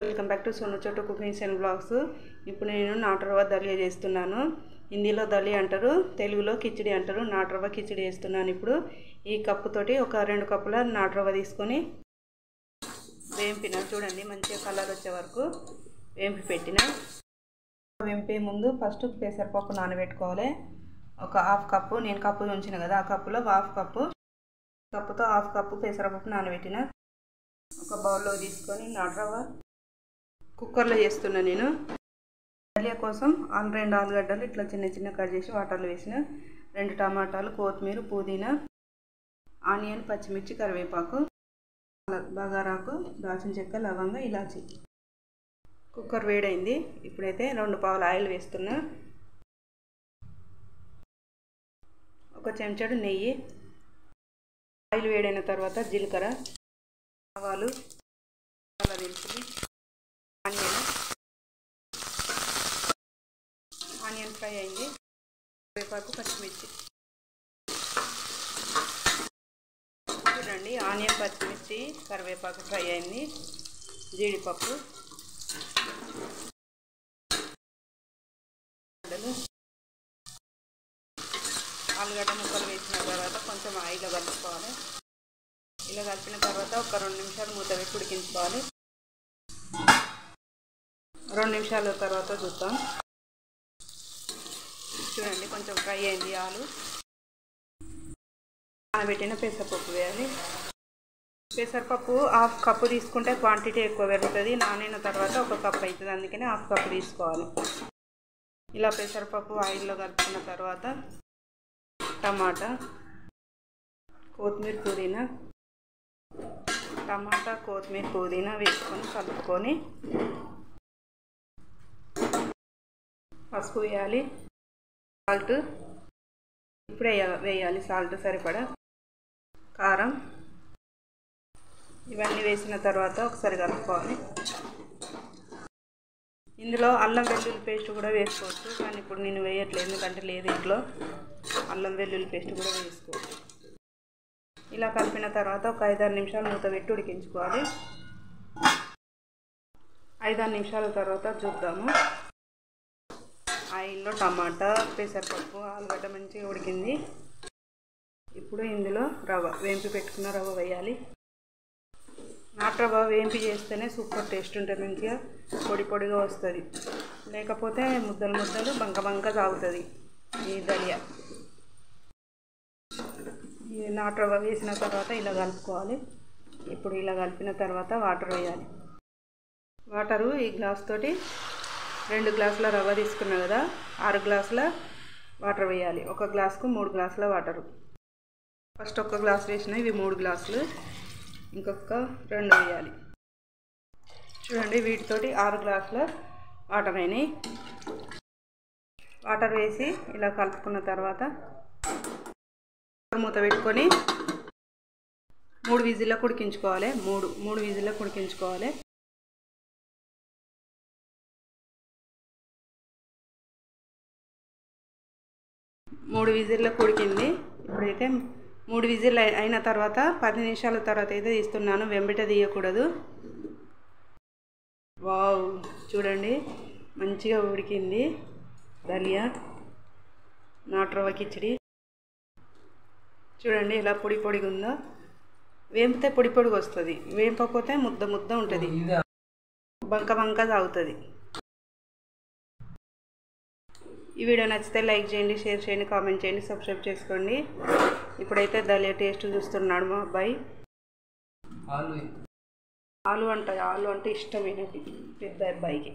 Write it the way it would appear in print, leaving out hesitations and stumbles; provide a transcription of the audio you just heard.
Welcome back to Sonu చోటు cookings and blogs. ఇప్పుడు నేను నాటు రవ్వ దలియా చేస్తున్నాను. హిందీలో దలియా అంటారు, తెలుగులో కిచిడి అంటారు. నాటు రవ్వ కిచిడి చేస్తున్నాను. ఇప్పుడు ఈ కప్పుతోటి ఒక 2 కప్పుల నాటు రవ్వ తీసుకొని వేంపిన, చూడండి మంచిగా కలర్ వచ్చే వరకు వేంపి పెట్టిన. వేంపే ముందు ఫస్ట్ పెసరపప్పు నానబెట్టుకోవాలి. ఒక హాఫ్ కప్పు, నేను కప్పు ఉంచిన కదా ఆ కప్పులో హాఫ్ కప్పుతో హాఫ్ కప్పు పెసరపప్పు నానబెట్టిన. ఒక బౌల్లో తీసుకొని నాటు రవ్వ కుక్కర్లో చేస్తున్నా నేను. దలియా కోసం 2 ఆలుగడ్డలు ఇట్లా చిన్న చిన్న కట్ చేసి వాటర్లో వేసిన, 2 టమాటాలు, కొత్తిమీర, పుదీనా, ఆనియన్, పచ్చిమిర్చి, కరివేపాకు, బగారాకు, దాల్చిన చెక్క, లవంగ, ఇలాచి. కుక్కర్ వేడైంది. ఇప్పుడైతే 2 పావుల ఆయిల్ వేస్తున్నా. ఒక చెంచాడు నెయ్యి. ఆయిల్ వేడైన తర్వాత జీలకర్ర, ఆవాలు, దినుసులు, ఆనియన్ ఫ్రై అయింది. కరివేపాకు, పచ్చిమిర్చి. చూడండి ఆనియన్, పచ్చిమిర్చి, కరివేపాకు ఫ్రై అయింది. జీడిపప్పు, ఆలుగడ్డ ముక్కలు వేసిన తర్వాత కొంచెం ఆయిల్లో కలుపుకోవాలి. ఇలా కలిపిన తర్వాత ఒక 2 నిమిషాలు మూత పెట్టి ఉడికించుకోవాలి. 2 నిమిషాల తర్వాత చూద్దాం. చూడండి కొంచెం ఫ్రై అయింది. ఆలు నానబెట్టిన పెసరపప్పు వేయాలి. పెసరపప్పు హాఫ్ కప్పు తీసుకుంటే క్వాంటిటీ ఎక్కువ పెరుగుతుంది. నానిన తర్వాత 1 కప్ అవుతుంది, అందుకని హాఫ్ కప్పు తీసుకోవాలి. ఇలా పెసరపప్పు ఆయిల్లో కలుపుకున్న తర్వాత టమాటా, కొత్తిమీర, పుదీనా, వేసుకొని కలుపుకొని పసుపు వేయాలి. సాల్ట్ ఇప్పుడు వేయాలి, సాల్ట్ సరిపడా, కారం. ఇవన్నీ వేసిన తర్వాత ఒకసారి కలుపుకోవాలి. ఇందులో అల్లం వెల్లుల్లి పేస్ట్ కూడా వేసుకోవచ్చు, కానీ ఇప్పుడు నేను వేయట్లేదు ఎందుకంటే లేదు ఇంట్లో. అల్లం వెల్లుల్లి పేస్ట్ కూడా వేసుకోవచ్చు. ఇలా కలిపిన తర్వాత ఒక 5-6 నిమిషాలు మూత పెట్టి ఉడికించుకోవాలి. 5-6 నిమిషాల తర్వాత చూద్దాము. ఆయిల్లో టమాటా, పెసరపప్పు, ఆలుగడ్డ మంచిగా ఉడికింది. ఇప్పుడు ఇందులో రవ్వ, వేంపి పెట్టుకున్న రవ్వ వేయాలి. నాటు రవ్వ వేంపి చేస్తేనే సూపర్ టేస్ట్ ఉంటుంది, మంచిగా పొడి పొడిగా వస్తుంది. లేకపోతే ముద్దలు ముద్దలు బంక సాగుతుంది ఈ దలియా. ఈ నాటు రవ్వ వేసిన తర్వాత ఇలా కలుపుకోవాలి. ఇప్పుడు ఇలా కలిపిన తర్వాత వాటర్ వేయాలి. వాటరు ఈ గ్లాస్ తోటి 2 గ్లాసుల రవ్వ తీసుకున్నా కదా, 6 గ్లాసుల వాటర్ వేయాలి. 1 గ్లాసుకు 3 గ్లాసుల వాటరు. ఫస్ట్ 1 గ్లాస్ వేసిన, ఇవి 3 గ్లాసులు, ఇంకొక 2 వేయాలి. చూడండి వీటితోటి 6 గ్లాసుల వాటర్ అయినాయి. వాటర్ వేసి ఇలా కలుపుకున్న తర్వాత మూత పెట్టుకొని 3 విజిల్లకు ఉడికించుకోవాలి. 3 విజిల్లకు ఉడికించుకోవాలి. మూడు విజిల్లకు ఉడికింది. ఇప్పుడైతే 3 విజిల్ అయిన తర్వాత 10 నిమిషాల తర్వాత అయితే తీస్తున్నాను, వెంబట తీయకూడదు. వావ్, చూడండి మంచిగా ఉడికింది దలియా నాటు రవ్వ కిచిడి. చూడండి ఎలా పొడి పొడిగా ఉందో. వేంపితే పొడి పొడిగా వస్తుంది, వేంపకపోతే ముద్ద ముద్ద ఉంటుంది, బంక సాగుతుంది. ఈ వీడియో నచ్చితే లైక్ చేయండి, షేర్ చేయండి, కామెంట్ చేయండి, సబ్స్క్రైబ్ చేసుకోండి. ఇప్పుడైతే దలియా టేస్ట్ చూస్తున్నాడు మా అబ్బాయి. ఆలు అంటే ఇష్టమైనది పెద్ద అబ్బాయికి.